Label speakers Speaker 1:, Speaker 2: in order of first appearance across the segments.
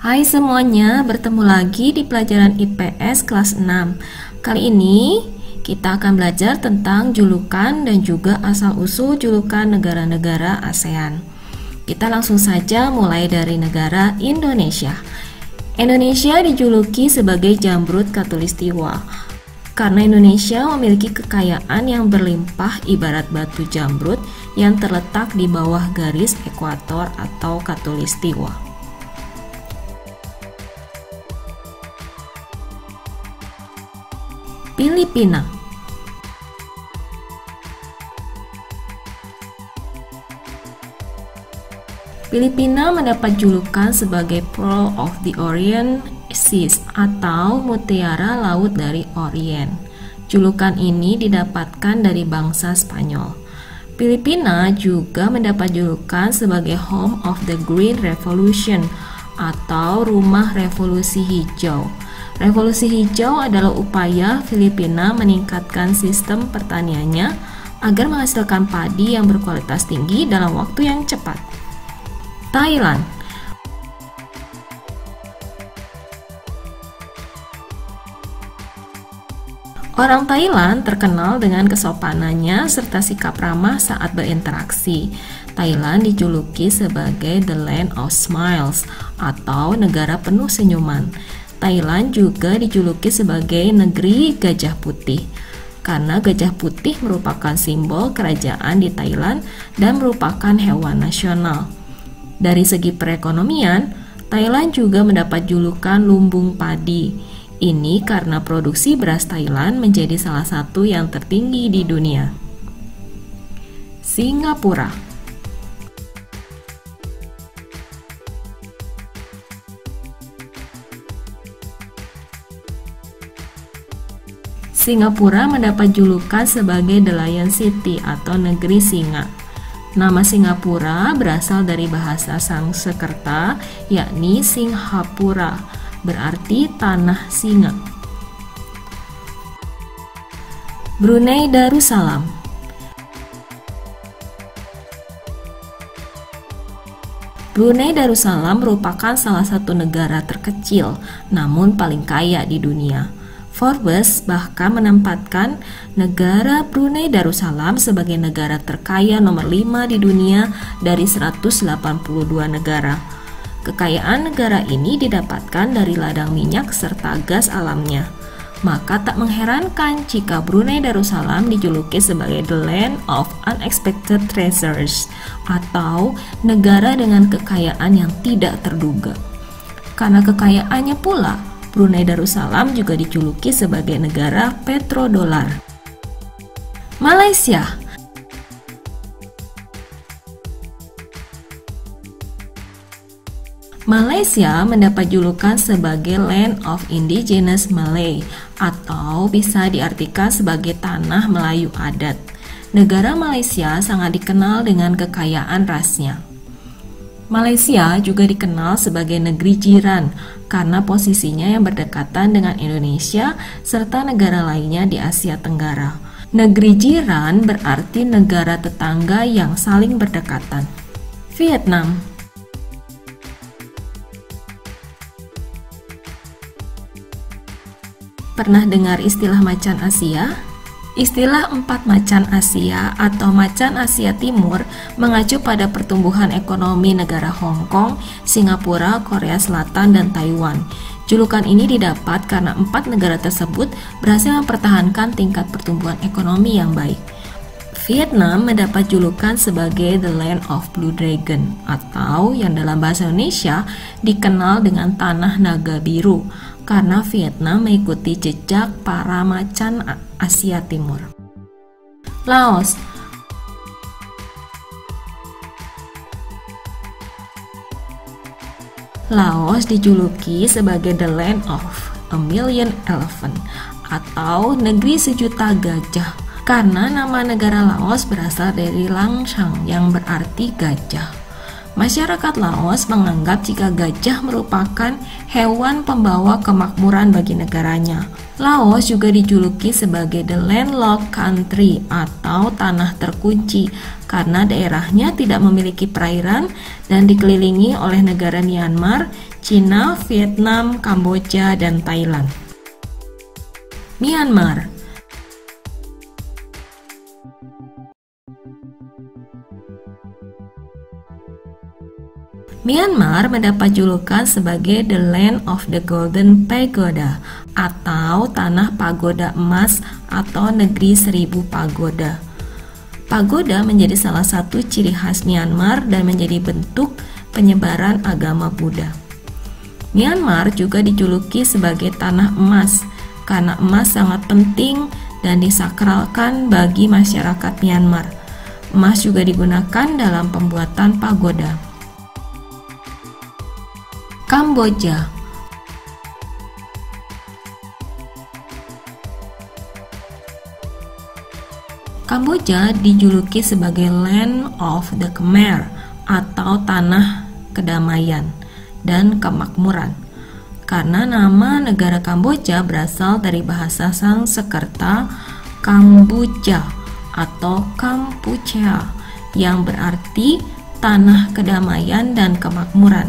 Speaker 1: Hai semuanya, bertemu lagi di pelajaran IPS kelas 6. Kali ini kita akan belajar tentang julukan dan juga asal-usul julukan negara-negara ASEAN. Kita langsung saja mulai dari negara Indonesia. Indonesia dijuluki sebagai Jamrut Khatulistiwa karena Indonesia memiliki kekayaan yang berlimpah ibarat batu jamrut yang terletak di bawah garis ekuator atau khatulistiwa. Filipina. Filipina mendapat julukan sebagai Pearl of the Orient Seas atau Mutiara Laut dari Orient. Julukan ini didapatkan dari bangsa Spanyol. Filipina juga mendapat julukan sebagai Home of the Green Revolution atau Rumah Revolusi Hijau. Revolusi hijau adalah upaya Filipina meningkatkan sistem pertaniannya agar menghasilkan padi yang berkualitas tinggi dalam waktu yang cepat. Thailand. Orang Thailand terkenal dengan kesopanannya serta sikap ramah saat berinteraksi. Thailand dijuluki sebagai The Land of Smiles atau negara penuh senyuman. Thailand juga dijuluki sebagai negeri gajah putih karena gajah putih merupakan simbol kerajaan di Thailand dan merupakan hewan nasional. Dari segi perekonomian, Thailand juga mendapat julukan lumbung padi. Ini karena produksi beras Thailand menjadi salah satu yang tertinggi di dunia. Singapura. Singapura mendapat julukan sebagai The Lion City atau negeri singa. Nama Singapura berasal dari bahasa Sanskerta, yakni Singhapura, berarti tanah singa. Brunei Darussalam. Brunei Darussalam merupakan salah satu negara terkecil, namun paling kaya di dunia. Forbes bahkan menempatkan negara Brunei Darussalam sebagai negara terkaya nomor 5 di dunia dari 182 negara. Kekayaan negara ini didapatkan dari ladang minyak serta gas alamnya. Maka tak mengherankan jika Brunei Darussalam dijuluki sebagai The Land of Unexpected Treasures atau negara dengan kekayaan yang tidak terduga. Karena kekayaannya pula, Brunei Darussalam juga dijuluki sebagai negara petrodolar. Malaysia. Malaysia mendapat julukan sebagai Land of Indigenous Malay atau bisa diartikan sebagai tanah Melayu adat. Negara Malaysia sangat dikenal dengan kekayaan rasnya. Malaysia juga dikenal sebagai negeri jiran karena posisinya yang berdekatan dengan Indonesia serta negara lainnya di Asia Tenggara. Negeri jiran berarti negara tetangga yang saling berdekatan. Vietnam. Pernah dengar istilah macan Asia? Istilah 4 macan Asia atau macan Asia Timur mengacu pada pertumbuhan ekonomi negara Hong Kong, Singapura, Korea Selatan, dan Taiwan. Julukan ini didapat karena 4 negara tersebut berhasil mempertahankan tingkat pertumbuhan ekonomi yang baik. Vietnam mendapat julukan sebagai The Land of Blue Dragon atau yang dalam bahasa Indonesia dikenal dengan Tanah Naga Biru karena Vietnam mengikuti jejak para macan Asia Timur. Laos. Laos dijuluki sebagai The Land of a Million Elephant atau negeri sejuta gajah karena nama negara Laos berasal dari Langsang yang berarti gajah. Masyarakat Laos menganggap jika gajah merupakan hewan pembawa kemakmuran bagi negaranya. Laos juga dijuluki sebagai the landlocked country atau tanah terkunci karena daerahnya tidak memiliki perairan dan dikelilingi oleh negara Myanmar, Cina, Vietnam, Kamboja, dan Thailand. Myanmar. Myanmar mendapat julukan sebagai The Land of the Golden Pagoda atau Tanah Pagoda Emas atau Negeri Seribu Pagoda. Pagoda menjadi salah satu ciri khas Myanmar dan menjadi bentuk penyebaran agama Buddha. Myanmar juga dijuluki sebagai Tanah Emas karena emas sangat penting dan disakralkan bagi masyarakat Myanmar. Emas juga digunakan dalam pembuatan pagoda. Kamboja. Kamboja dijuluki sebagai Land of the Khmer atau Tanah Kedamaian dan Kemakmuran karena nama negara Kamboja berasal dari bahasa Sanskerta Kambuja atau Kampuchea yang berarti Tanah Kedamaian dan Kemakmuran.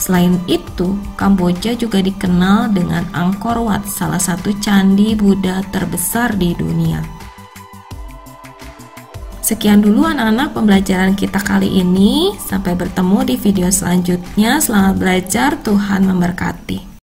Speaker 1: Selain itu, Kamboja juga dikenal dengan Angkor Wat, salah satu candi Buddha terbesar di dunia. Sekian dulu anak-anak pembelajaran kita kali ini. Sampai bertemu di video selanjutnya. Selamat belajar, Tuhan memberkati.